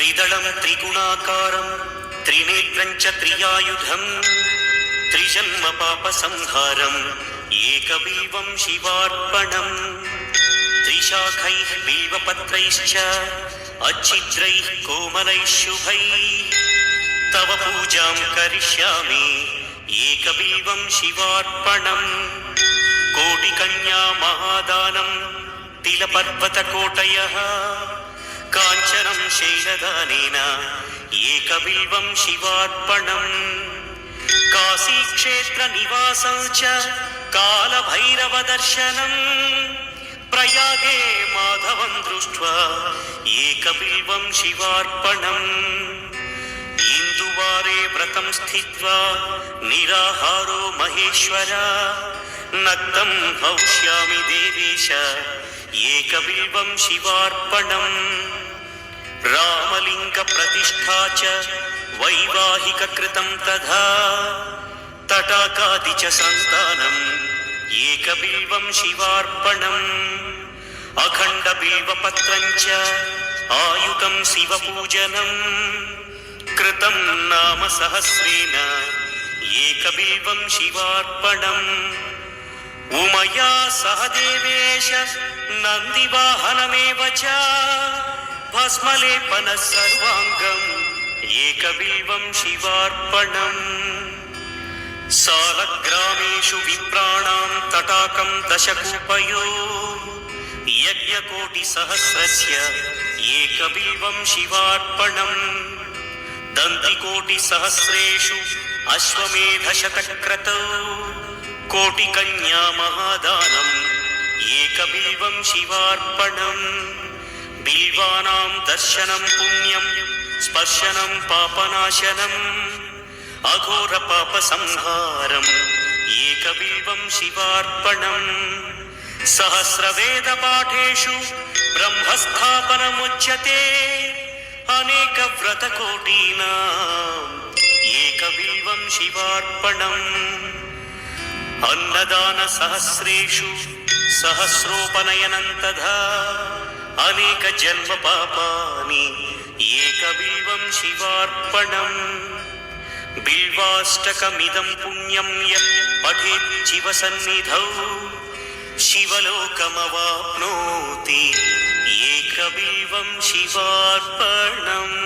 त्रिदलं त्रिगुणाकारं त्रिनेत्रं च त्रियायुधं त्रिजन्म पापसंहारम् एकबिल्वं शिवार्पणम् त्रिशाखैः बिल्वपत्रैश्च अच्छिद्रैः कोमलैः शुभैः तव पूजां करिष्यामि एकबिल्वं शिवार्पणम् कोटिकन्या महादानं तिलपर्वतकोटयः काञ्चनं शैलदानेन एकबिल्वं शिवार्पणम् काशीक्षेत्रनिवासं च कालभैरवदर्शनम् प्रयागे माधवं दृष्ट्वा एकबिल्वं शिवार्पणम् इन्दुवारे व्रतं स्थित्वा निराहारो महेश्वर नक्तं हौष्यामि देवेश एकबिल्वं शिवार्पणम् रामलिङ्गप्रतिष्ठा च वैवाहिककृतं तथा तटाकादि च सन्तानम् एकबिल्वं शिवार्पणम् अखण्डबिल्वपत्रं च आयुतं शिवपूजनम् कृतं नाम सहस्रेण एकबिल्वं शिवार्पणम् उमया सह देवेश नन्दिवाहनमेव च भस्मलेपनः सर्वाङ्गम् एकबिल्वं शिवार्पणम् सालग्रामेषु विप्राणां तटाकं दशकूपयो यज्ञकोटिसहस्रस्य एकबिल्वं शिवार्पणम् दन्तिकोटिसहस्रेषु अश्वमेधशतक्रतौ कोटिकन्या महादानम् एकबिल्वं शिवार्पणम् बिल्वानां दर्शनं पुण्यं स्पर्शनं पापनाशनम् अघोरपापसंहारम् एकबिल्वं शिवार्पणम् सहस्रवेदपाठेषु ब्रह्मस्थापनमुच्यते अनेकव्रतकोटीनाम् एकबिल्वं शिवार्पणम् अन्नदानसहस्रेषु सहस्रोपनयनं तथा अनेकजन्मपापानि एकबिल्वं शिवार्पणम् बिल्वाष्टकमिदं पुण्यं यः पठेत् शिवसन्निधौ शिवलोकमवाप्नोति एकबिल्वं शिवार्पणम्।